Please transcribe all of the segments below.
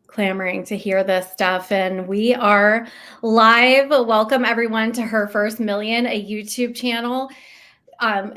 Clamoring to hear this stuff, and we are live. Welcome everyone to Her First Million, a YouTube channel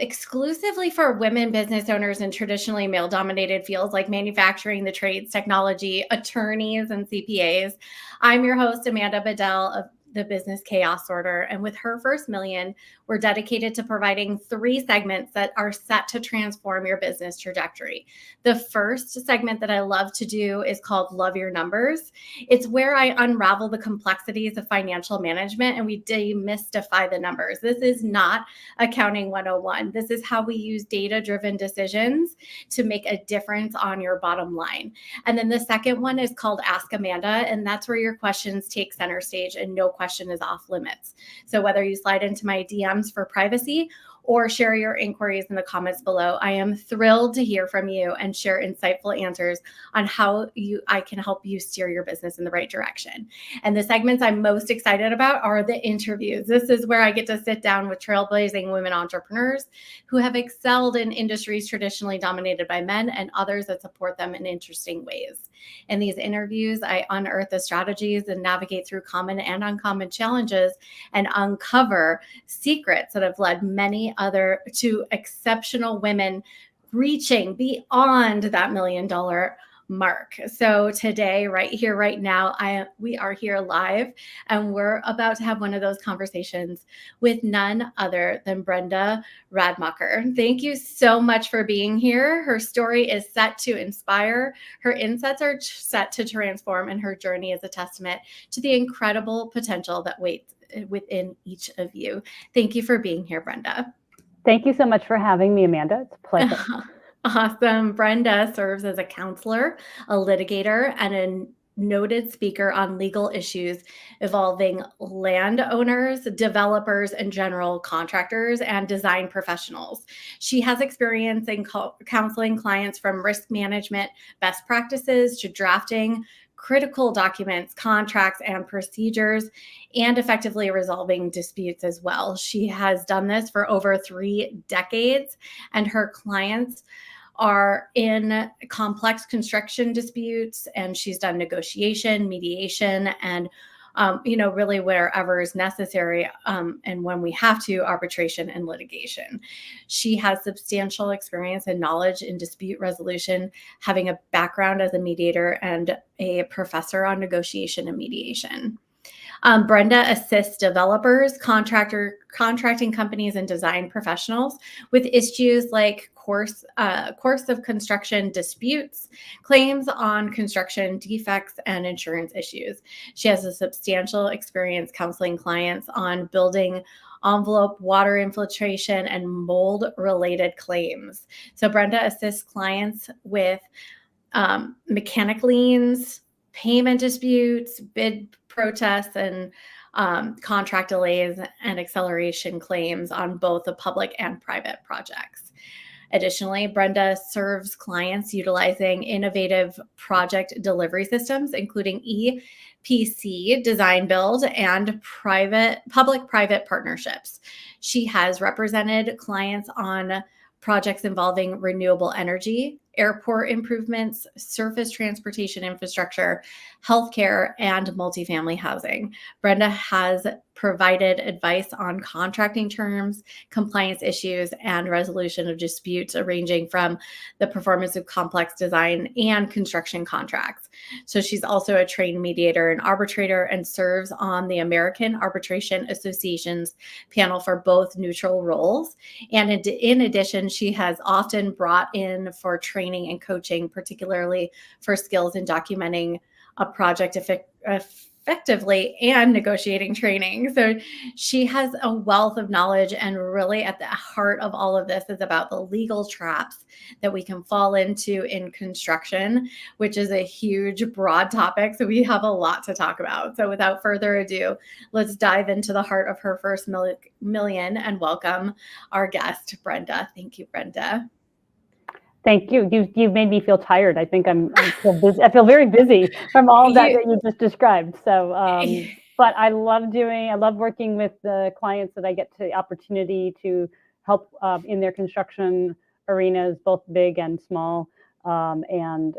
exclusively for women business owners in traditionally male-dominated fields like manufacturing, the trades, technology, attorneys, and CPAs. I'm your host, Amanda Bedell of the Business Chaos Order, and with Her First Million, we're dedicated to providing 3 segments that are set to transform your business trajectory. The first segment that I love to do is called Love Your Numbers. It's where I unravel the complexities of financial management and we demystify the numbers. This is not accounting 101. This is how we use data-driven decisions to make a difference on your bottom line. And then the second one is called Ask Amanda, and that's where your questions take center stage and no question is off limits. So whether you slide into my DMs for privacy or share your inquiries in the comments below, I am thrilled to hear from you and share insightful answers on how I can help you steer your business in the right direction. And the segments I'm most excited about are the interviews. This is where I get to sit down with trailblazing women entrepreneurs who have excelled in industries traditionally dominated by men and others that support them in interesting ways. In these interviews, I unearth the strategies and navigate through common and uncommon challenges and uncover secrets that have led many other to exceptional women reaching beyond that $1 million mark. So today, right here, right now, we are here live and we're about to have one of those conversations with none other than Brenda Radmacher. Thank you so much for being here. Her story is set to inspire, her insights are set to transform, and her journey is a testament to the incredible potential that waits within each of you. Thank you for being here, Brenda. Thank you so much for having me, Amanda. It's a pleasure. Awesome. Brenda serves as a counselor, a litigator, and a noted speaker on legal issues involving landowners, developers, and general contractors and design professionals. She has experience in counseling clients from risk management best practices to drafting critical documents, contracts, and procedures, and effectively resolving disputes as well. She has done this for over 3 decades, and her clients are in complex construction disputes, and she's done negotiation, mediation, and really wherever is necessary, and when we have to, arbitration and litigation. She has substantial experience and knowledge in dispute resolution, having a background as a mediator and a professor on negotiation and mediation. Brenda assists developers, contracting companies, and design professionals with issues like course of construction disputes, claims on construction defects, and insurance issues. She has a substantial experience counseling clients on building envelope, water infiltration, and mold-related claims. So Brenda assists clients with mechanic liens, payment disputes, bid protests, and contract delays and acceleration claims on both the public and private projects. Additionally, Brenda serves clients utilizing innovative project delivery systems, including EPC, design build, and public-private partnerships. She has represented clients on projects involving renewable energy, airport improvements, surface transportation infrastructure, healthcare, and multifamily housing. Brenda has provided advice on contracting terms, compliance issues, and resolution of disputes ranging from the performance of complex design and construction contracts. So she's also a trained mediator and arbitrator and serves on the American Arbitration Association's panel for both neutral roles. And in addition, she has often brought in for training and coaching, particularly for skills in documenting a project effectively and negotiating training. So she has a wealth of knowledge, and really at the heart of all of this is about the legal traps that we can fall into in construction, which is a huge, broad topic. So we have a lot to talk about. So without further ado, let's dive into the heart of Her First Million and welcome our guest, Brenda. Thank you, Brenda. Thank you. You've made me feel tired. I think I feel busy. I feel very busy from all that you just described. So, but I love working with the clients that I get the opportunity to help in their construction arenas, both big and small. and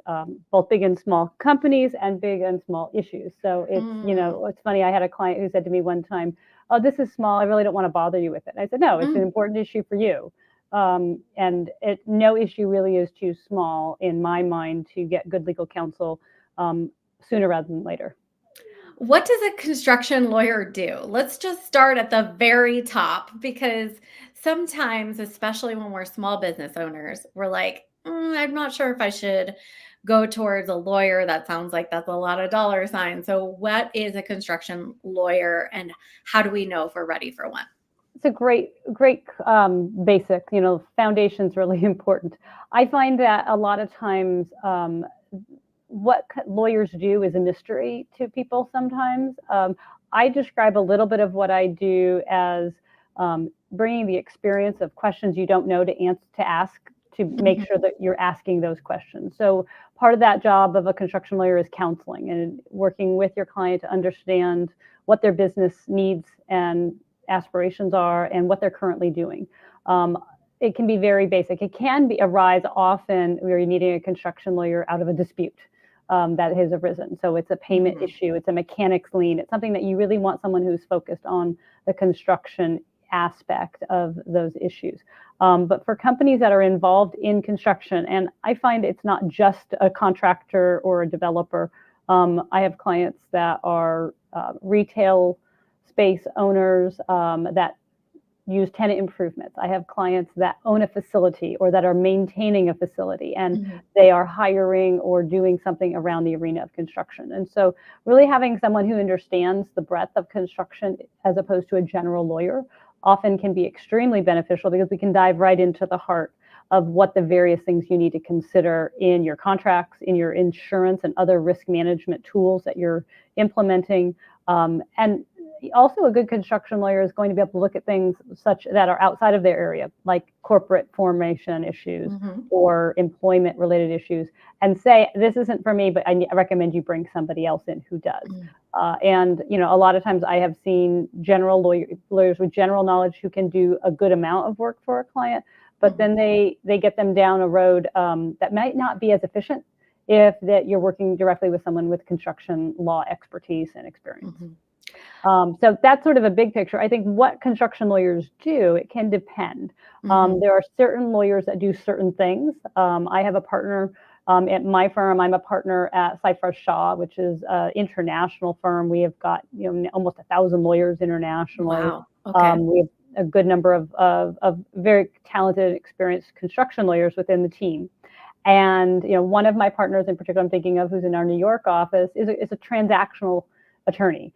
both big and small companies and big and small issues. So it's funny. I had a client who said to me one time, "Oh, this is small. I really don't want to bother you with it." And I said, "No, it's an important issue for you." And no issue really is too small in my mind to get good legal counsel sooner rather than later. What does a construction lawyer do? Let's just start at the very top because sometimes, especially when we're small business owners, we're like, I'm not sure if I should go towards a lawyer. That sounds like that's a lot of dollar signs. So, what is a construction lawyer and how do we know if we're ready for one? It's a great basic, foundation's really important. I find that a lot of times what lawyers do is a mystery to people sometimes. I describe a little bit of what I do as bringing the experience of questions you don't know to ask to make sure that you're asking those questions. So part of that job of a construction lawyer is counseling and working with your client to understand what their business needs and aspirations are and what they're currently doing. It can be very basic. It can arise often where you're needing a construction lawyer out of a dispute that has arisen. So it's a payment issue, it's a mechanics lien, it's something that you really want someone who's focused on the construction aspect of those issues. But for companies that are involved in construction, and I find it's not just a contractor or a developer. I have clients that are retail space owners that use tenant improvements. I have clients that own a facility or that are maintaining a facility and they are hiring or doing something around the arena of construction. And so really having someone who understands the breadth of construction as opposed to a general lawyer often can be extremely beneficial because we can dive right into the heart of what the various things you need to consider in your contracts, in your insurance and other risk management tools that you're implementing. And also a good construction lawyer is going to be able to look at things such that are outside of their area, like corporate formation issues or employment related issues, and say, this isn't for me, but I recommend you bring somebody else in who does. And a lot of times I have seen general lawyers with general knowledge who can do a good amount of work for a client, but then they get them down a road that might not be as efficient if that you're working directly with someone with construction law expertise and experience. So that's sort of a big picture. I think what construction lawyers do, it can depend. There are certain lawyers that do certain things. I have a partner at my firm. I'm a partner at Cypher Shaw, which is an international firm. We have got almost 1,000 lawyers internationally. Wow. Okay. We have a good number of very talented, experienced construction lawyers within the team. And one of my partners in particular, I'm thinking of, who's in our New York office, is a transactional attorney.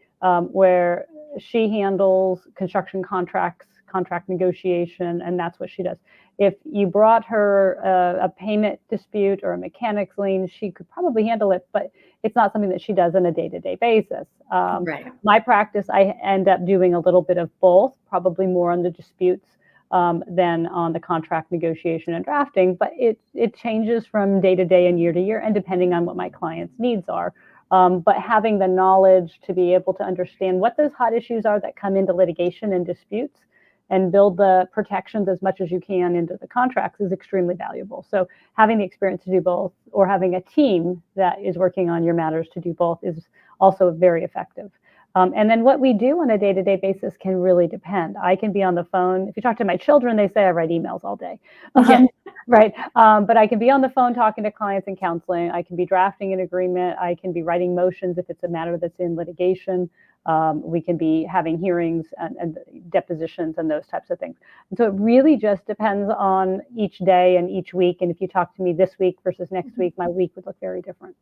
Where she handles construction contracts, contract negotiation, and that's what she does. If you brought her a payment dispute or a mechanics lien, she could probably handle it, but it's not something that she does on a day-to-day basis. Right. My practice, I end up doing a little bit of both, probably more on the disputes than on the contract negotiation and drafting, but it changes from day to day and year to year, and depending on what my client's needs are. But having the knowledge to be able to understand what those hot issues are that come into litigation and disputes and build the protections as much as you can into the contracts is extremely valuable. So having the experience to do both, or having a team that is working on your matters to do both, is also very effective. And then what we do on a day-to-day basis can really depend. I can be on the phone. If you talk to my children, they say I write emails all day. Right. But I can be on the phone talking to clients and counseling. I can be drafting an agreement. I can be writing motions if it's a matter that's in litigation. We can be having hearings and depositions and those types of things. And so it really just depends on each day and each week. And if you talk to me this week versus next week, my week would look very different.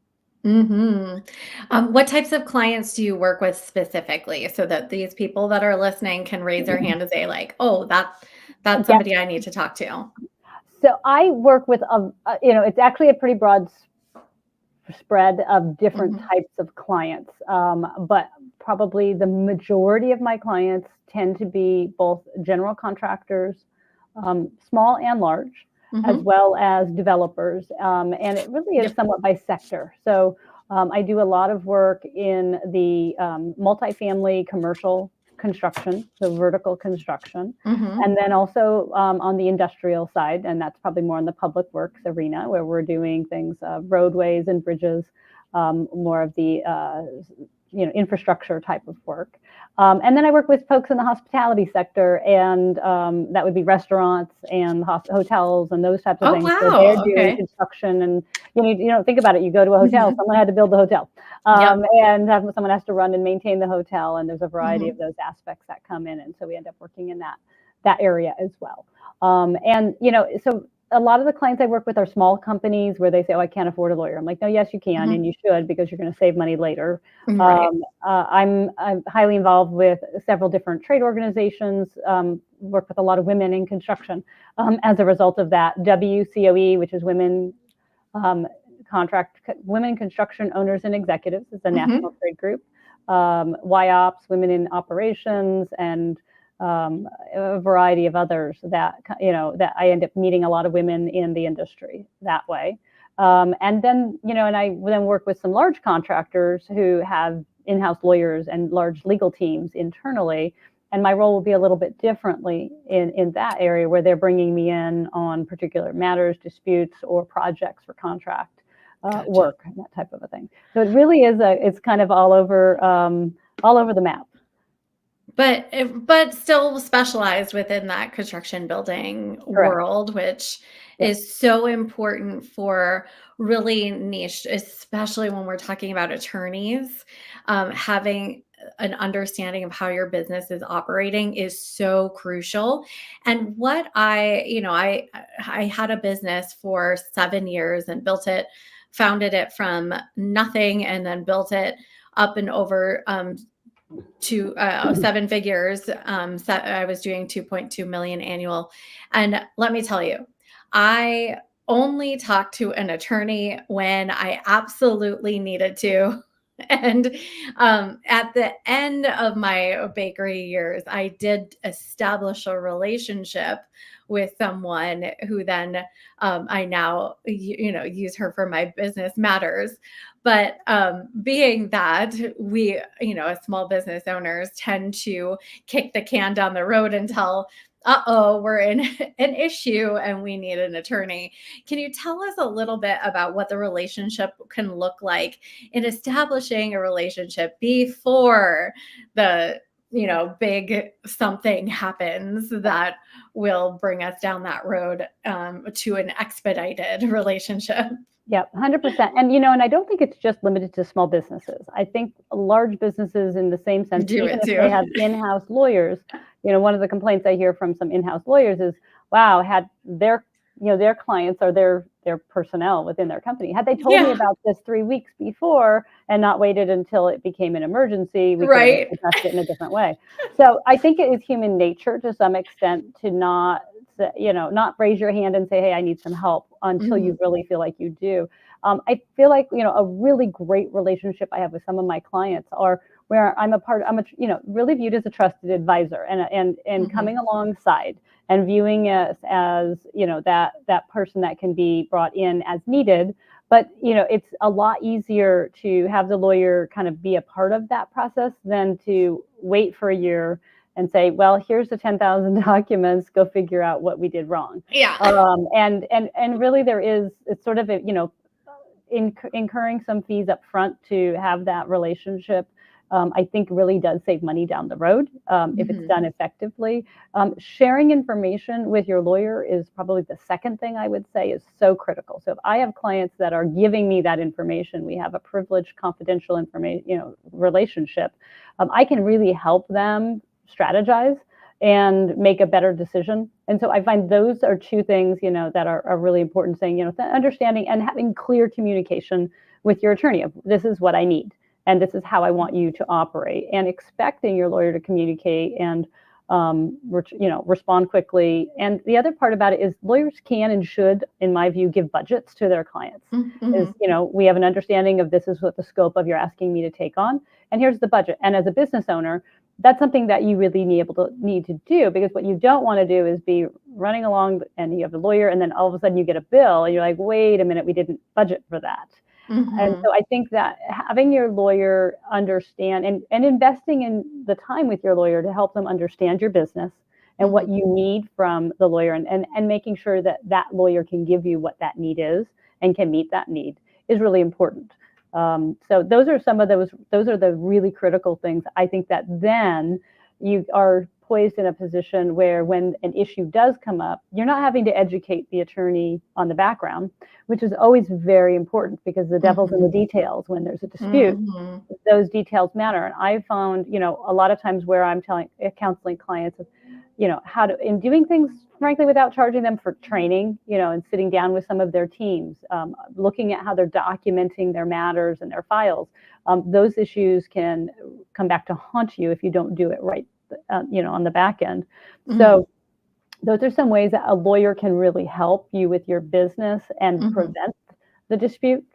What types of clients do you work with specifically so that these people that are listening can raise their hand and say like, oh, that's somebody I need to talk to? So I work with, it's actually a pretty broad spread of different types of clients. But probably the majority of my clients tend to be both general contractors, small and large, as well as developers. And it really is somewhat by sector. So I do a lot of work in the multifamily commercial construction, so vertical construction. Mm-hmm. And then also on the industrial side, and that's probably more in the public works arena, where we're doing things, roadways and bridges, more of the infrastructure type of work. And then I work with folks in the hospitality sector, and that would be restaurants and hotels and those types of Oh, things. So wow. they're doing Okay. construction, and think about it. You go to a hotel, someone had to build the hotel, Yep. and someone has to run and maintain the hotel, and there's a variety of those aspects that come in, and so we end up working in that area as well. So a lot of the clients I work with are small companies where they say, "Oh, I can't afford a lawyer." I'm like, "No, yes, you can, and you should, because you're going to save money later." Right. I'm highly involved with several different trade organizations. Work with a lot of women in construction as a result of that. WCOE, which is Women Construction Owners and Executives, is a national trade group. YOPS, Women in Operations, and a variety of others that I end up meeting a lot of women in the industry that way. And then I then work with some large contractors who have in-house lawyers and large legal teams internally. And my role will be a little bit differently in that area, where they're bringing me in on particular matters, disputes, or projects for contract work, and that type of a thing. So it really is it's kind of all over the map. But still specialized within that construction building Correct. world, which Yep. is so important for really niche, especially when we're talking about attorneys. Having an understanding of how your business is operating is so crucial. And what I had a business for 7 years and founded it from nothing, and then built it up and over to 7 figures. I was doing 2.2 million annual. And let me tell you, I only talked to an attorney when I absolutely needed to. And at the end of my bakery years, I did establish a relationship with someone who then I now use her for my business matters. But being that we, as small business owners, tend to kick the can down the road until, we're in an issue and we need an attorney. Can you tell us a little bit about what the relationship can look like in establishing a relationship before the big something happens that will bring us down that road to an expedited relationship? Yep, 100%. And I don't think it's just limited to small businesses. I think large businesses, in the same sense, Do even it if too. they have in-house lawyers, one of the complaints I hear from some in-house lawyers is, wow, had their clients or their personnel within their company, had they told me about this 3 weeks before and not waited until it became an emergency, we could have addressed it in a different way. So I think it is human nature to some extent to not raise your hand and say, "Hey, I need some help," until you really feel like you do. I feel like, a really great relationship I have with some of my clients are where I'm really viewed as a trusted advisor, and coming alongside and viewing us as, that person that can be brought in as needed. But, it's a lot easier to have the lawyer kind of be a part of that process than to wait for a year and say, "Well, here's the 10,000 documents, go figure out what we did wrong." Yeah. And really it's sort of, incurring some fees up front to have that relationship. I think really does save money down the road if it's done effectively. Sharing information with your lawyer is probably the second thing I would say is so critical. So if I have clients that are giving me that information, we have a privileged, confidential information, relationship. I can really help them strategize and make a better decision. And so I find those are two things, that are really important, saying, understanding and having clear communication with your attorney of, this is what I need, and this is how I want you to operate, and expecting your lawyer to communicate and, respond quickly. And the other part about it is lawyers can and should, in my view, give budgets to their clients. Is, we have an understanding of, this is what the scope of you're asking me to take on, and here's the budget. And as a business owner, that's something that you really need to do, because what you don't want to do is be running along and you have a lawyer, and then all of a sudden you get a bill and you're like, wait a minute, we didn't budget for that. And Mhm. so I think that having your lawyer understand and investing in the time with your lawyer to help them understand your business and what Mhm. you need from the lawyer, and making sure that that lawyer can give you what that need is and can meet that need is really important. So those are some of those are the really critical things. I think that then you are poised in a position where when an issue does come up, you're not having to educate the attorney on the background, which is always very important because the devil's in the Mhm. details when there's a dispute. Mhm. Those details matter. And I found, a lot of times where I'm counseling clients, how to, in doing things, frankly, without charging them for training, and sitting down with some of their teams, looking at how they're documenting their matters and their files. Those issues can come back to haunt you if you don't do it right, on the back end. Mhm. So those are some ways that a lawyer can really help you with your business and Mhm. prevent the dispute,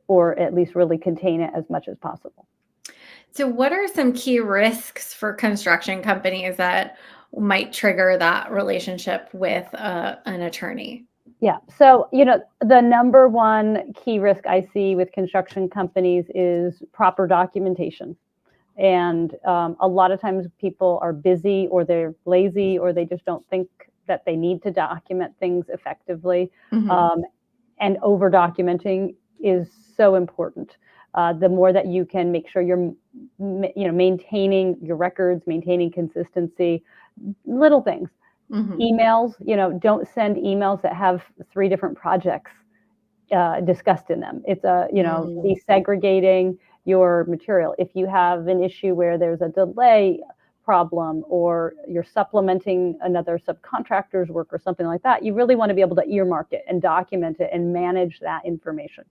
or at least really contain it as much as possible. So what are some key risks for construction companies that might trigger that relationship with an attorney? Yeah. So, the number one key risk I see with construction companies is proper documentation. And a lot of times people are busy or they're lazy or they just don't think that they need to document things effectively. Mhm. Um, and over documenting is so important. The more that you can make sure you're maintaining your records, maintaining consistency, little things. Mhm. Emails, don't send emails that have three different projects discussed in them. It's Mm. be segregating your material. If you have an issue where there's a delay problem or you're supplementing another subcontractor's work or something like that, you really want to be able to earmark it and document it and manage that information.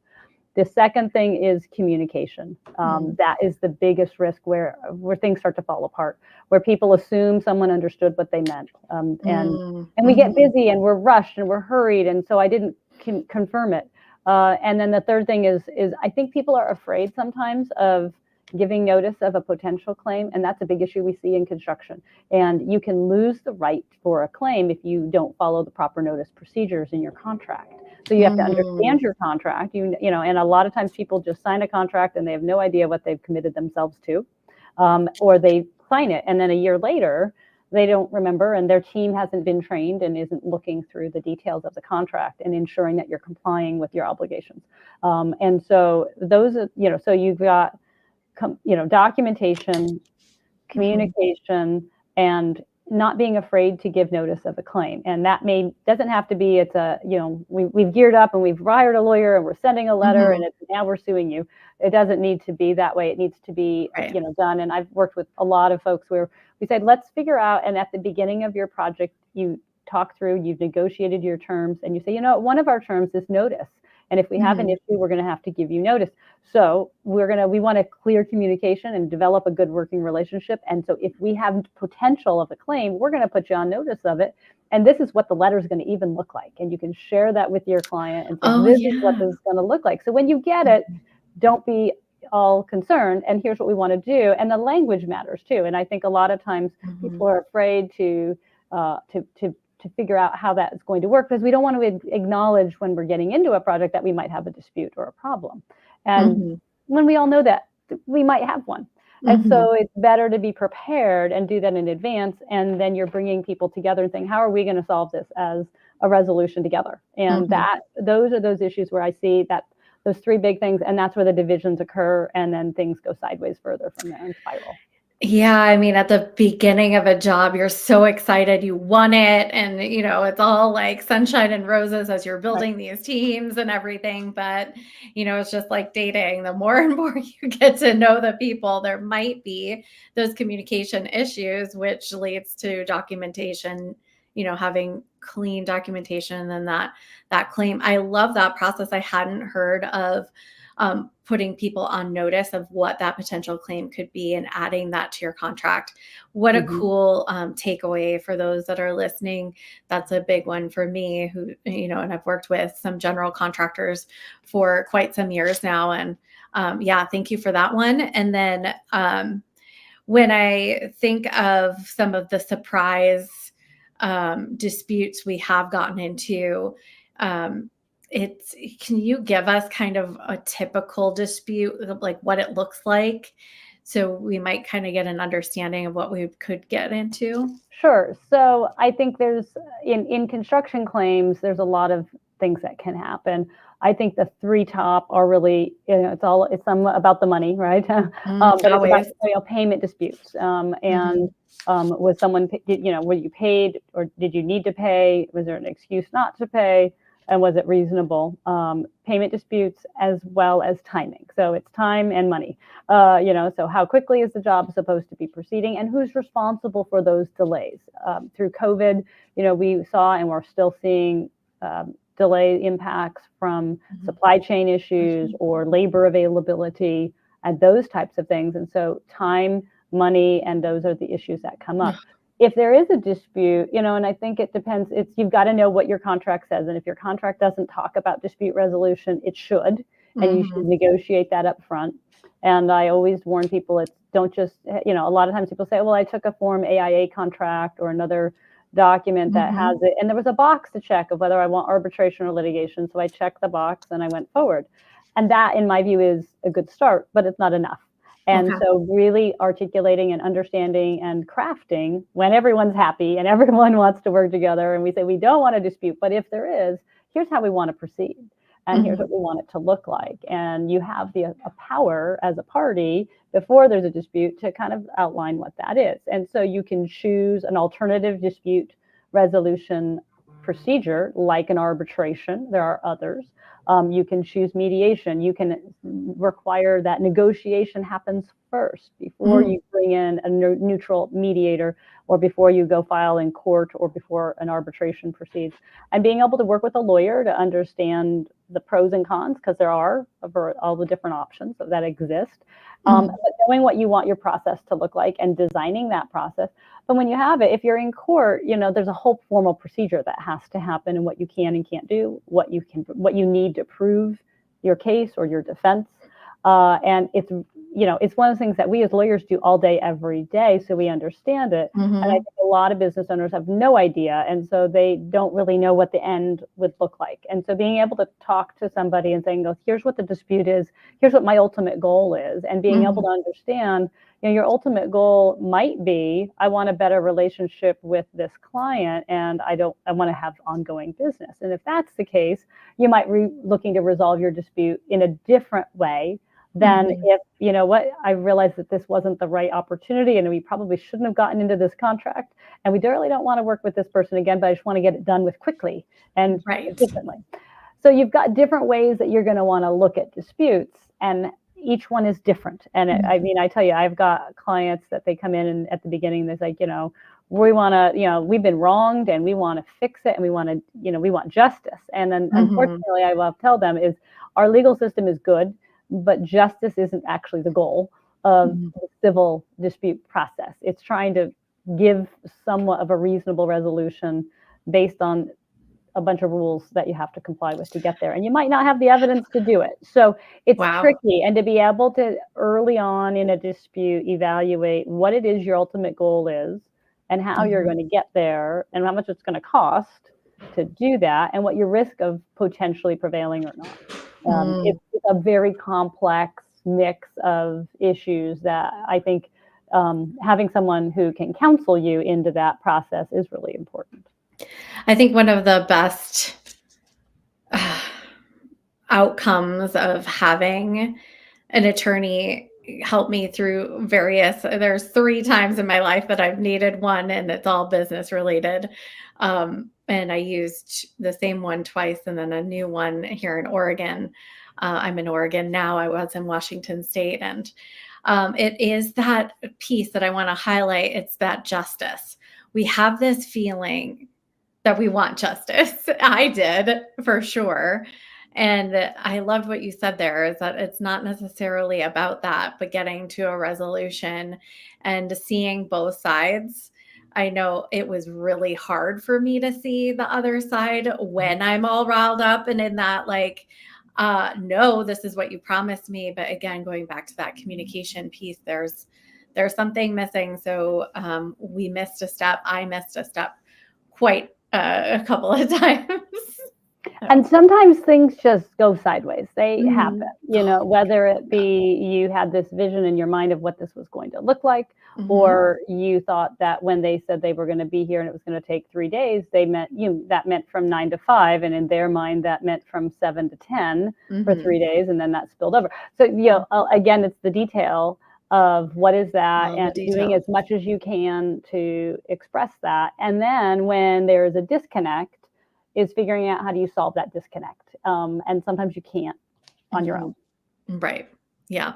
The second thing is communication. Mm. That is the biggest risk where things start to fall apart, where people assume someone understood what they meant, Mm. and we get Mhm. busy and we're rushed and we're hurried, and so I didn't confirm it. And then the third thing is I think people are afraid sometimes of giving notice of a potential claim, and that's a big issue we see in construction. And you can lose the right for a claim if you don't follow the proper notice procedures in your contract. So you have to Mm. understand your contract, and a lot of times people just sign a contract and they have no idea what they've committed themselves to, or they sign it and then a year later they don't remember and their team hasn't been trained and isn't looking through the details of the contract and ensuring that you're complying with your obligations. And so those are, so you've got, documentation, Mhm. communication, and not being afraid to give notice of a claim. And that doesn't have to be, it's we've geared up and we've hired a lawyer and we're sending a letter and Mhm. it's now we're suing you. It doesn't need to be that way. It needs to be, Right. done. And I've worked with a lot of folks where we said, let's figure out, and at the beginning of your project, you talk through, you've negotiated your terms, and you say, one of our terms is notice. And if we have an Mhm. issue, we're going to have to give you notice. So we want a clear communication and develop a good working relationship. And so if we have potential of a claim, we're going to put you on notice of it. And this is what the letter is going to even look like. And you can share that with your client and say, Oh, this is what yeah. this is going to look like. So when you get it, Mhm. don't be all concerned. And here's what we want to do. And the language matters too. And I think a lot of times Mhm. people are afraid to figure out how that is going to work because we don't want to acknowledge when we're getting into a project that we might have a dispute or a problem. And Mhm. when we all know that we might have one. And Mhm. so it's better to be prepared and do that in advance. And then you're bringing people together and saying, how are we going to solve this as a resolution together? And Mhm. those are those issues where I see that those three big things, and that's where the divisions occur. And then things go sideways further from there and spiral. Yeah, I mean, at the beginning of a job, you're so excited you won it, and, it's all like sunshine and roses as you're Right. building these teams and everything, but, it's just like dating. The more and more you get to know the people, there might be those communication issues, which leads to documentation, having clean documentation, and then that claim. I love that process. I hadn't heard of putting people on notice of what that potential claim could be and adding that to your contract. What a Mhm. cool takeaway for those that are listening. That's a big one for me, who, and I've worked with some general contractors for quite some years now. And yeah, thank you for that one. And then when I think of some of the surprise disputes we have gotten into, um, can you give us kind of a typical dispute, like what it looks like? So we might kind of get an understanding of what we could get into. Sure. So I think there's in construction claims, there's a lot of things that can happen. I think the three top are really, it's some about the money, right? But it's about Always. payment disputes. And was someone, were you paid or did you need to pay? Was there an excuse not to pay? And was it reasonable? Payment disputes as well as timing. So it's time and money. So how quickly is the job supposed to be proceeding, and who's responsible for those delays? Through COVID, we saw and we're still seeing delay impacts from supply chain issues or labor availability and those types of things. And so time, money, and those are the issues that come up. If there is a dispute, and I think it depends, you've got to know what your contract says. And if your contract doesn't talk about dispute resolution, it should, and you should negotiate that up front. And I always warn people, don't just, a lot of times people say, well, I took a form AIA contract or another document that has it, and there was a box to check of whether I want arbitration or litigation. So I checked the box and I went forward. And that, in my view, is a good start, but it's not enough. And so really articulating and understanding and crafting when everyone's happy and everyone wants to work together, and we say we don't want to dispute, but if there is, here's how we want to proceed. And here's what we want it to look like. And you have a power as a party before there's a dispute to kind of outline what that is. And so you can choose an alternative dispute resolution procedure, like an arbitration. There are others. You can choose mediation. You can require that negotiation happens first before you bring in a neutral mediator, or before you go file in court, or before an arbitration proceeds. And being able to work with a lawyer to understand the pros and cons, because there are all the different options that exist. But knowing what you want your process to look like and designing that process. But when you have it, if you're in court, there's a whole formal procedure that has to happen, and what you can and can't do, what you need to prove your case or your defense. And it's one of the things that we as lawyers do all day, every day, so we understand it. And I think a lot of business owners have no idea, and so they don't really know what the end would look like. And so being able to talk to somebody and saying, here's what the dispute is, here's what my ultimate goal is, and being able to understand, your ultimate goal might be, I want a better relationship with this client, and I want to have ongoing business. And if that's the case, you might be looking to resolve your dispute in a different way than if, I realized that this wasn't the right opportunity, and we probably shouldn't have gotten into this contract, and we really don't want to work with this person again, but I just want to get it done with quickly and efficiently. So you've got different ways that you're going to want to look at disputes, and each one is different. And I tell you, I've got clients that they come in, and at the beginning, they're like, we want to, we've been wronged, and we want to fix it, and we want to, we want justice. And then unfortunately, I will tell them is our legal system is good, but justice isn't actually the goal of the civil dispute process. It's trying to give somewhat of a reasonable resolution based on a bunch of rules that you have to comply with to get there. And you might not have the evidence to do it. So it's tricky. And to be able to early on in a dispute, evaluate what it is your ultimate goal is, and how you're going to get there, and how much it's going to cost to do that, and what your risk of potentially prevailing or not. It's a very complex mix of issues that I think having someone who can counsel you into that process is really important. I think one of the best outcomes of having an attorney help me through there's 3 times in my life that I've needed one, and it's all business related. And I used the same one twice, and then a new one here in Oregon. I'm in Oregon now. I was in Washington State. And it is that piece that I want to highlight. It's that justice. We have this feeling that we want justice. I did, for sure. And I loved what you said there, is that it's not necessarily about that, but getting to a resolution and seeing both sides. I know it was really hard for me to see the other side when I'm all riled up and in that, no, this is what you promised me. But again, going back to that communication piece, there's something missing. So we missed a step. I missed a step quite a couple of times. And sometimes things just go sideways. They happen, Oh, whether it be you had this vision in your mind of what this was going to look like, mhm, or you thought that when they said they were going to be here and it was going to take 3 days, that meant from 9 to 5, and in their mind that meant from 7 to 10 for mhm. 3 days, and then that spilled over. So again, it's the detail of what is that, All the and doing details. as much as you can to express that. And then when there is a disconnect, is figuring out how do you solve that disconnect. And sometimes you can't on your Mhm. own. Right. Yeah.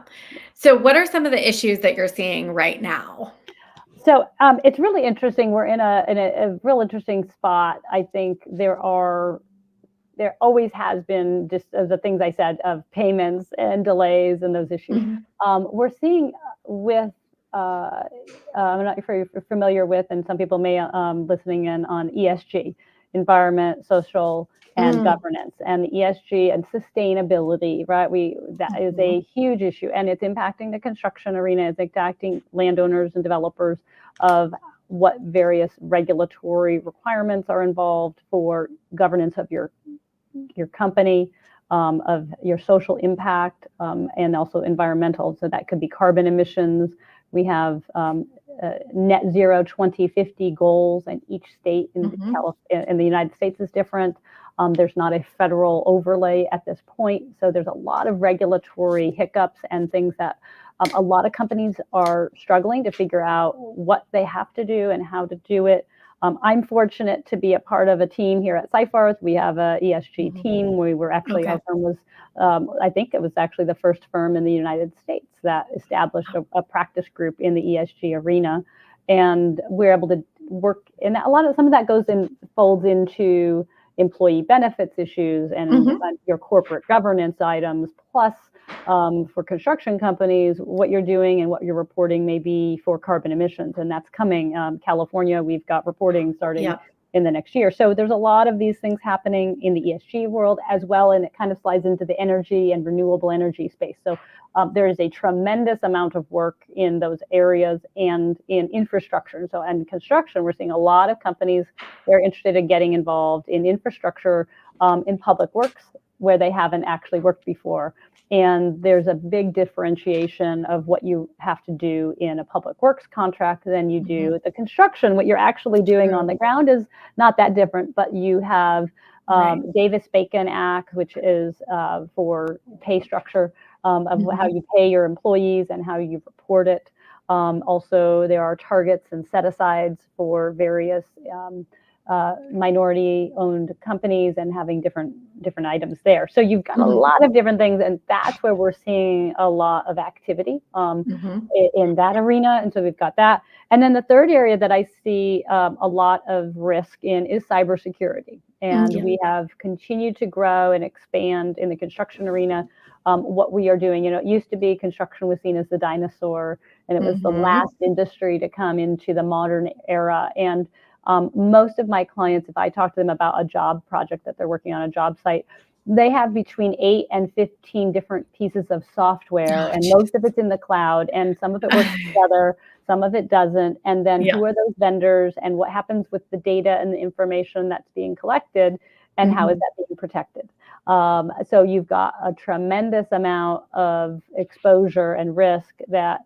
So what are some of the issues that you're seeing right now? So it's really interesting. We're in a real interesting spot. I think there always has been, just as the things I said, of payments and delays and those issues. Mhm, We're seeing with I'm not sure if you're familiar with, and some people may listening in on ESG, environment, social, and mm, governance, and the ESG and sustainability. Right, that is mhm. a huge issue, and it's impacting the construction arena. It's impacting landowners and developers of what various regulatory requirements are involved for governance of your company, of your social impact, and also environmental. So that could be carbon emissions. We have net zero 2050 goals, and each state Mhm. in the United States is different. There's not a federal overlay at this point. So there's a lot of regulatory hiccups and things that a lot of companies are struggling to figure out what they have to do and how to do it. I'm fortunate to be a part of a team here at Cyfarth. We have a ESG Mhm. team. Okay. Our firm was, I think it was actually the first firm in the United States that established a practice group in the ESG arena. And we're able to work, and some of that folds into employee benefits issues and Mhm. your corporate governance items, plus for construction companies, what you're doing and what you're reporting may be for carbon emissions, and that's coming. California, we've got reporting starting Yep. in the next year. So there's a lot of these things happening in the ESG world as well, and it kind of slides into the energy and renewable energy space. So there is a tremendous amount of work in those areas and in infrastructure. So, and construction, we're seeing a lot of companies that are interested in getting involved in infrastructure, in public works, where they haven't actually worked before. And there's a big differentiation of what you have to do in a public works contract than you Mhm. do the construction. What you're actually doing on True. the ground is not that different, but you have Right. Davis-Bacon Act, which is for pay structure, of how Mhm. you pay your employees and how you report it. Also, there are targets and set-asides for various minority-owned companies and having different items there. So you've got a Mhm. lot of different things, and that's where we're seeing a lot of activity Mhm. in that arena. And so we've got that. And then the third area that I see a lot of risk in is cybersecurity. And Yeah. we have continued to grow and expand in the construction arena. What we are doing, it used to be construction was seen as the dinosaur, and it was the Mhm. last industry to come into the modern era. And most of my clients, if I talk to them about a job project that they're working on, a job site, they have between 8 and 15 different pieces of software, Oh, and jeez. most of it's in the cloud, and some of it works together, some of it doesn't. And then Yeah. who are those vendors, and what happens with the data and the information that's being collected, and how is Mhm. that being protected? So you've got a tremendous amount of exposure and risk that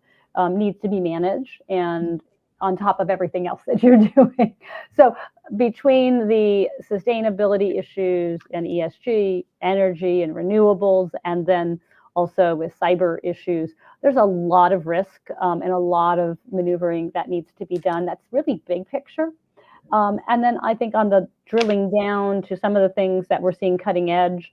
needs to be managed, and on top of everything else that you're doing. So between the sustainability issues and ESG, energy and renewables, and then also with cyber issues, there's a lot of risk and a lot of maneuvering that needs to be done. That's really big picture. And then I think on the drilling down to some of the things that we're seeing cutting edge,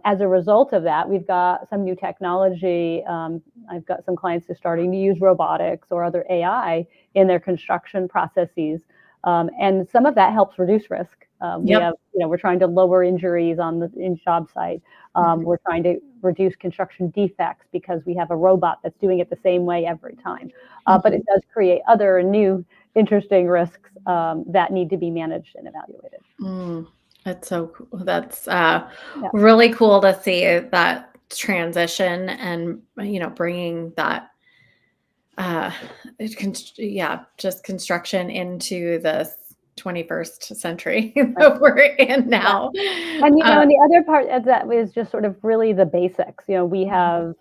as a result of that, we've got some new technology. I've got some clients who are starting to use robotics or other AI in their construction processes. And some of that helps reduce risk. Yep. We're trying to lower injuries in job site. Mhm. We're trying to reduce construction defects because we have a robot that's doing it the same way every time. But it Mhm. does create other new interesting risks that need to be managed and evaluated. Mm. That's so cool. That's Yeah. really cool to see that transition and bringing that uh just construction into this 21st century Right. that we're in Yeah. now. And, Uh, and the other part of that is just sort of really the basics. We mhm, have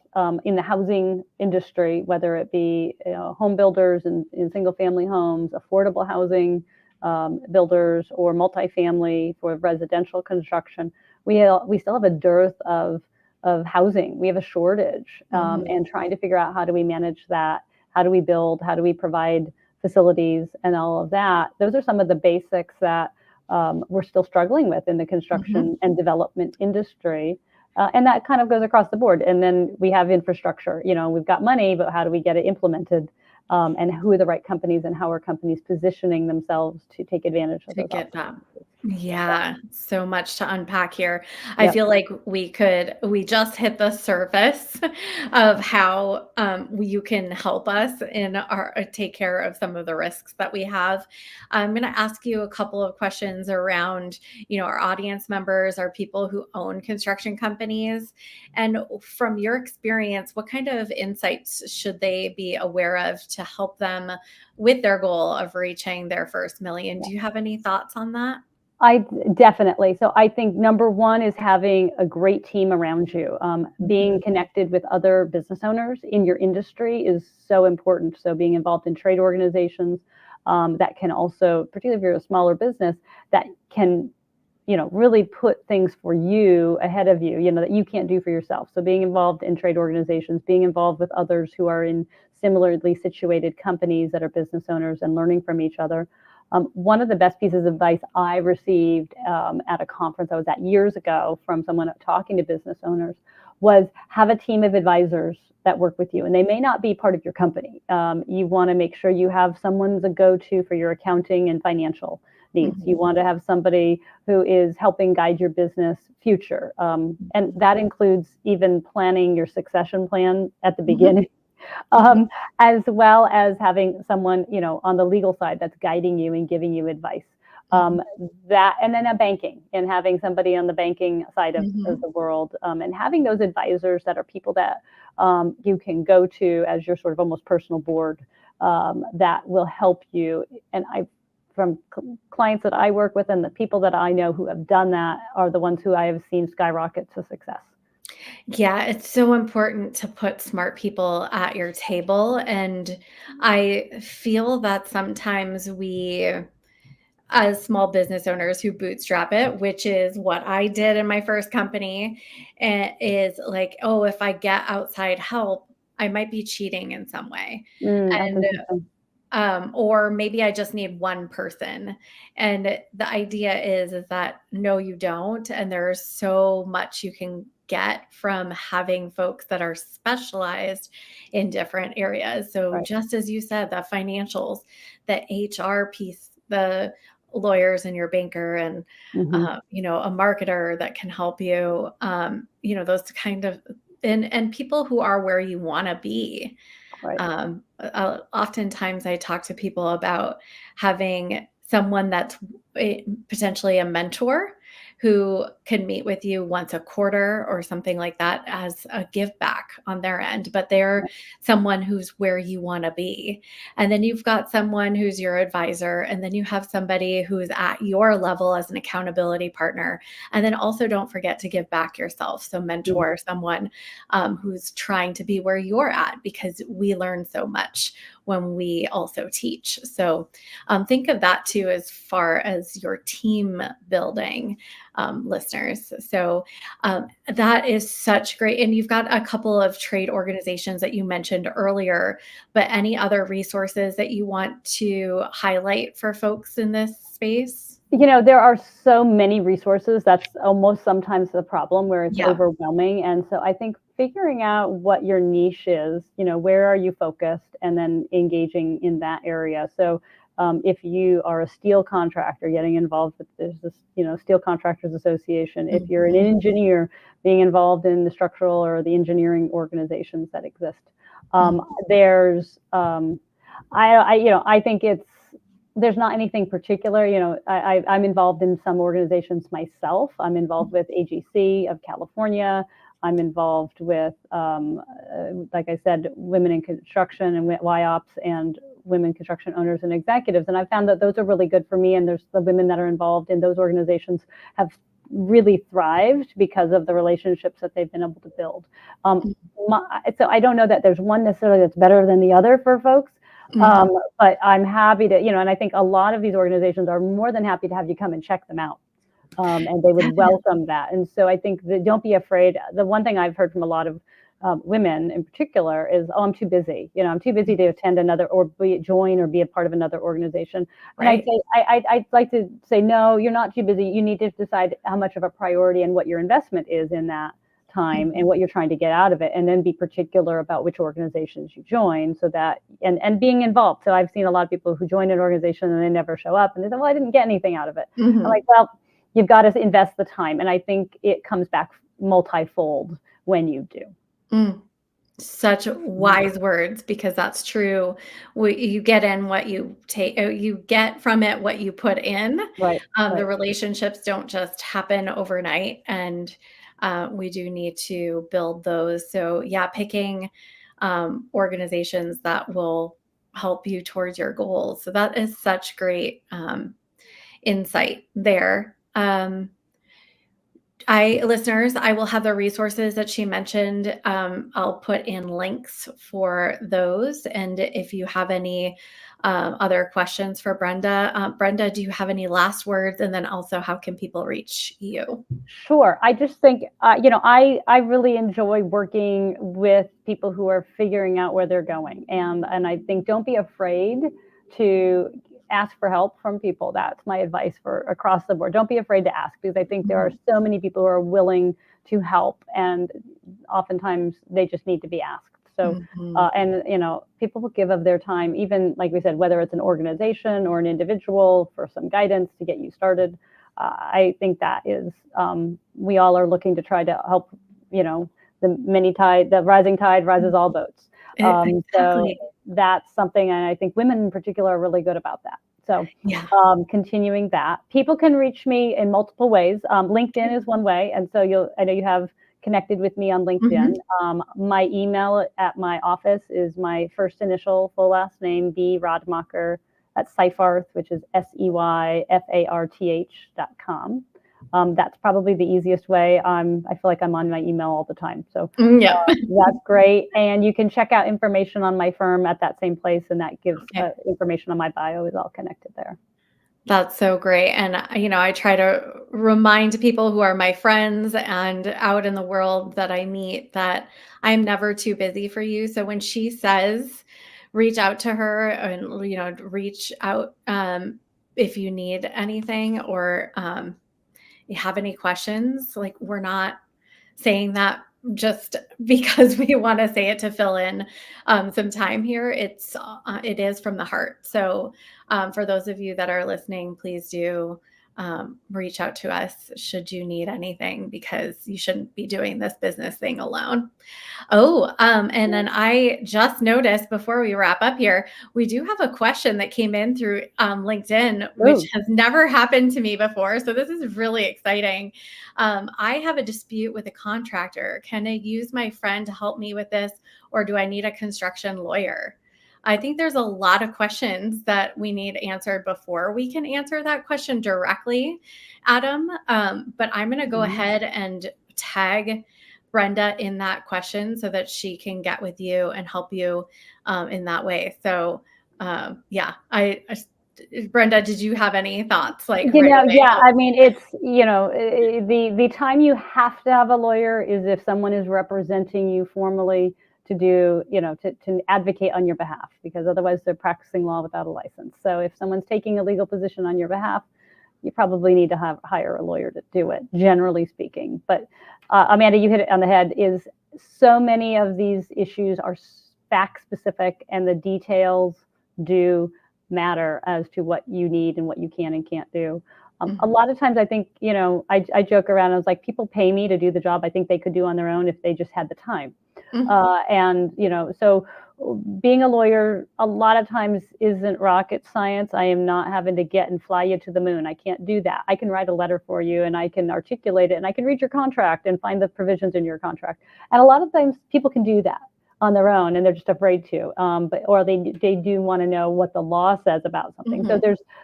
in the housing industry, whether it be home builders in single family homes, affordable housing builders, or multifamily for residential construction, we still have a dearth of housing. We have a shortage, mhm. and trying to figure out how do we manage that, how do we build, how do we provide facilities, and all of that. Those are some of the basics that we're still struggling with in the Mhm. construction and development industry. And that kind of goes across the board. And then we have infrastructure. We've got money, but how do we get it implemented? And who are the right companies, and how are companies positioning themselves to take advantage of To those get that. opportunities? Yeah. Yeah, so much to unpack here. I Yep. feel like we just hit the surface of how you can help us in our take care of some of the risks that we have. I'm going to ask you a couple of questions around, our audience members, our people who own construction companies, and from your experience, what kind of insights should they be aware of to help them with their goal of reaching their first million? Do you have any thoughts on that? I definitely. So I think number one is having a great team around you. Being Mhm, connected with other business owners in your industry is so important. So being involved in trade organizations that can also, particularly if you're a smaller business, that can really put things for you ahead of you, that you can't do for yourself. So being involved in trade organizations, being involved with others who are in similarly situated companies that are business owners, and learning from each other. One of the best pieces of advice I received at a conference I was at years ago from someone talking to business owners was have a team of advisors that work with you. And they may not be part of your company. You want to make sure you have someone to go to for your accounting and financial needs. You mhm, want to have somebody who is helping guide your business future. And that includes even planning your succession plan at the mhm, beginning, mhm, um, as well as having someone, on the legal side that's guiding you and giving you advice. mhm, Um, that, and then a banking, and having somebody on the banking side of mhm. the world, and having those advisors that are people that you can go to as your sort of almost personal board, that will help you. And from clients that I work with and the people that I know who have done that are the ones who I have seen skyrocket to success. Yeah, it's so important to put smart people at your table. And I feel that sometimes we, as small business owners who bootstrap it, which is what I did in my first company, is like, oh, if I get outside help, I might be cheating in some way. That's And interesting. or maybe I just need one person. And the idea is that no, you don't. And there's so much you can get from having folks that are specialized in different areas. So Right. just as you said, the financials, the HR piece, the lawyers and your banker, and Hmm. a marketer that can help you, those kind of, and people who are where you want to be. Right. Oftentimes, I talk to people about having someone that's potentially a mentor who can meet with you once a quarter or something like that as a give back on their end, but they're someone who's where you want to be. And then you've got someone who's your advisor, and then you have somebody who's at your level as an accountability partner. And then also don't forget to give back yourself. So Mhm. mentor someone who's trying to be where you're at, because we learn so much when we also teach. So think of that too as far as your team building, listeners. So that is such great. And you've got a couple of trade organizations that you mentioned earlier, but any other resources that you want to highlight for folks in this space? There are so many resources. That's almost sometimes the problem, where it's Yeah. overwhelming. And so I think figuring out what your niche is, where are you focused, and then engaging in that area. So if you are a steel contractor, getting involved with this, Steel Contractors Association. If you're an Mhm. engineer, being involved in the structural or the engineering organizations that exist. There's I think there's not anything particular. I'm involved in some organizations myself. I'm involved with AGC of California. I'm involved with, like I said, Women in Construction and WIOPS, and women construction owners and executives. And I found that those are really good for me. And there's the women that are involved in those organizations have really thrived because of the relationships that they've been able to build. So I don't know that there's one necessarily that's better than the other for folks. But I'm happy to, and I think a lot of these organizations are more than happy to have you come and check them out. And they would welcome that. And so I think that don't be afraid. The one thing I've heard from a lot of women in particular is, oh, I'm too busy. I'm too busy to attend another or join or be a part of another organization. Right. And I'd like to say, no, you're not too busy. You need to decide how much of a priority and what your investment is in that time and what you're trying to get out of it, and then be particular about which organizations you join, so that and being involved. So I've seen a lot of people who join an organization and they never show up, and they say, well, I didn't get anything out of it. I'm like, well, you've got to invest the time, and I think it comes back multifold when you do. Such wise words, because that's true. You get in what you take, you get from it what you put in. Right. The relationships don't just happen overnight, and we do need to build those. So yeah, picking organizations that will help you towards your goals. So that is such great insight there. Listeners, I will have the resources that she mentioned. I'll put in links for those. And if you have any other questions for Brenda, Brenda, do you have any last words? And then also, how can people reach you? Sure. I just think, I really enjoy working with people who are figuring out where they're going. And I think don't be afraid to ask for help from people. That's my advice for across the board. Don't be afraid to ask, because I think there are so many people who are willing to help, and oftentimes they just need to be asked. So, and people will give of their time, even like we said, whether it's an organization or an individual, for some guidance to get you started. I think that is, we all are looking to try to help, the rising tide rises all boats. Exactly. So that's something, and I think women in particular are really good about that. So continuing that. People can reach me in multiple ways. LinkedIn is one way, and so I know you have connected with me on LinkedIn. My email at my office is my first initial, full last name, B. Radmacher at Seyfarth, which is SEYFARTH.com. That's probably the easiest way. I feel like I'm on my email all the time. So that's great. And you can check out information on my firm at that same place. And that gives information on my bio is all connected there. That's so great. And, I try to remind people who are my friends and out in the world that I meet that I'm never too busy for you. So when she says, reach out to her and, reach out if you need anything or you have any questions, like, we're not saying that just because we want to say it to fill in some time here. It is from the heart. So for those of you that are listening, please do reach out to us should you need anything, because you shouldn't be doing this business thing alone. And then I just noticed before we wrap up here, we do have a question that came in through LinkedIn, which has never happened to me before. So this is really exciting. I have a dispute with a contractor. Can I use my friend to help me with this, or do I need a construction lawyer? I think there's a lot of questions that we need answered before we can answer that question directly, Adam. But I'm going to go ahead and tag Brenda in that question so that she can get with you and help you in that way. So Brenda, did you have any thoughts? I mean, it's, the time you have to have a lawyer is if someone is representing you formally to do, to advocate on your behalf, because otherwise they're practicing law without a license. So if someone's taking a legal position on your behalf, you probably need to hire a lawyer to do it, generally speaking. But Amanda, you hit it on the head, is so many of these issues are fact specific, and the details do matter as to what you need and what you can and can't do. A lot of times I think, I joke around, I was like, people pay me to do the job I think they could do on their own if they just had the time. So being a lawyer a lot of times isn't rocket science. I am not having to get and fly you to the moon. I can't do that. I can write a letter for you, and I can articulate it, and I can read your contract and find the provisions in your contract. And a lot of times people can do that. on their own, and they're just afraid to. Or they do want to know what the law says about something. So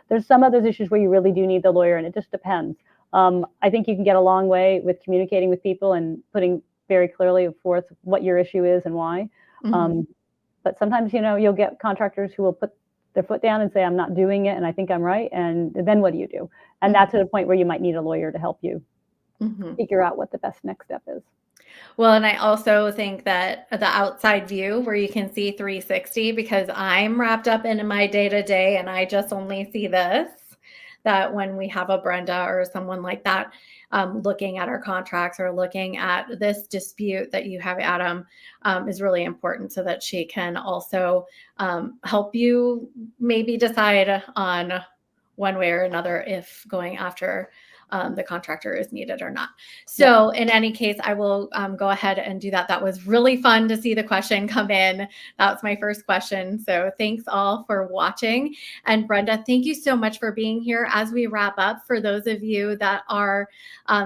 there's some of those issues where you really do need the lawyer, and it just depends. I think you can get a long way with communicating with people and putting very clearly forth what your issue is and why. But sometimes, you'll get contractors who will put their foot down and say, I'm not doing it, and I think I'm right. And then what do you do? And that's at a point where you might need a lawyer to help you figure out what the best next step is. Well, and I also think that the outside view where you can see 360, because I'm wrapped up in my day-to-day and I just only see this, that when we have a Brenda or someone like that looking at our contracts or looking at this dispute that you have, Adam, is really important, so that she can also help you maybe decide on one way or another if going after the contractor is needed or not. So in any case, I will go ahead and do that. That was really fun to see the question come in. That's my first question. So thanks all for watching. And Brenda, thank you so much for being here. As we wrap up, for those of you that are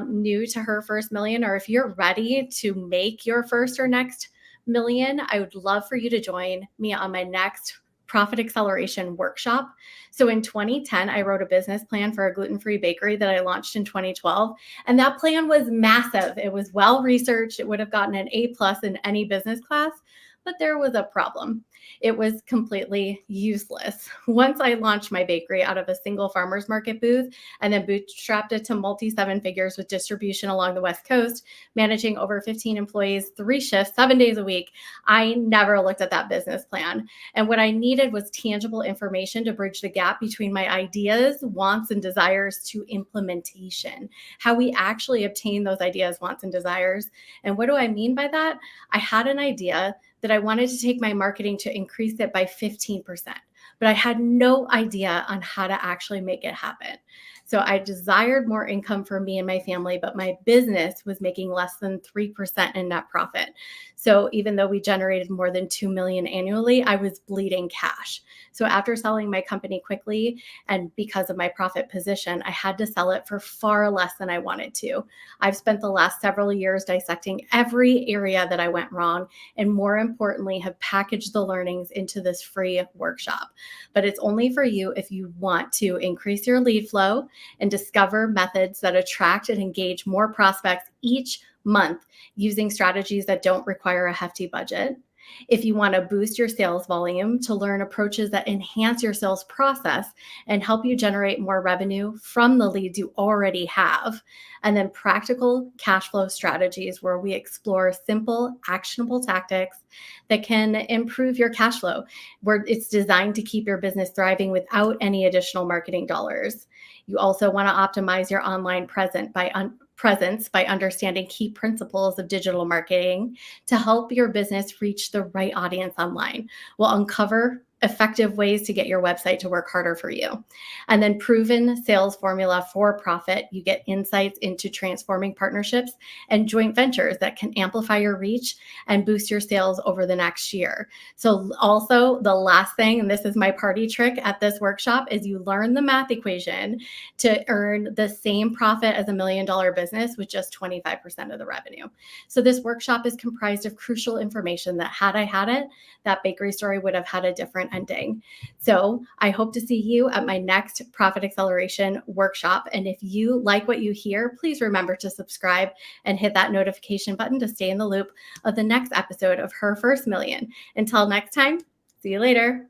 new to Her First Million, or if you're ready to make your first or next million, I would love for you to join me on my next Profit Acceleration Workshop. So in 2010, I wrote a business plan for a gluten-free bakery that I launched in 2012. And that plan was massive. It was well-researched. It would have gotten an A+ in any business class, but there was a problem. It was completely useless. Once I launched my bakery out of a single farmer's market booth and then bootstrapped it to multi-seven figures with distribution along the West Coast, managing over 15 employees, 3 shifts, 7 days a week, I never looked at that business plan. And what I needed was tangible information to bridge the gap between my ideas, wants, and desires to implementation, how we actually obtain those ideas, wants, and desires. And what do I mean by that? I had an idea that I wanted to take my marketing to increase it by 15%, but I had no idea on how to actually make it happen. So I desired more income for me and my family, but my business was making less than 3% in net profit. So even though we generated more than $2 million annually, I was bleeding cash. So after selling my company quickly, and because of my profit position, I had to sell it for far less than I wanted to. I've spent the last several years dissecting every area that I went wrong, and more importantly, have packaged the learnings into this free workshop. But it's only for you if you want to increase your lead flow and discover methods that attract and engage more prospects each month using strategies that don't require a hefty budget. If you want to boost your sales volume, to learn approaches that enhance your sales process and help you generate more revenue from the leads you already have. And then practical cash flow strategies, where we explore simple, actionable tactics that can improve your cash flow, where it's designed to keep your business thriving without any additional marketing dollars. You also want to optimize your online presence by understanding key principles of digital marketing to help your business reach the right audience online. We'll uncover effective ways to get your website to work harder for you. And then proven sales formula for profit. You get insights into transforming partnerships and joint ventures that can amplify your reach and boost your sales over the next year. So also the last thing, and this is my party trick at this workshop, is you learn the math equation to earn the same profit as $1 million business with just 25% of the revenue. So this workshop is comprised of crucial information that, had I had it, that bakery story would have had a different ending. So I hope to see you at my next Profit Acceleration workshop. And if you like what you hear, please remember to subscribe and hit that notification button to stay in the loop of the next episode of Her First Million. Until next time, see you later.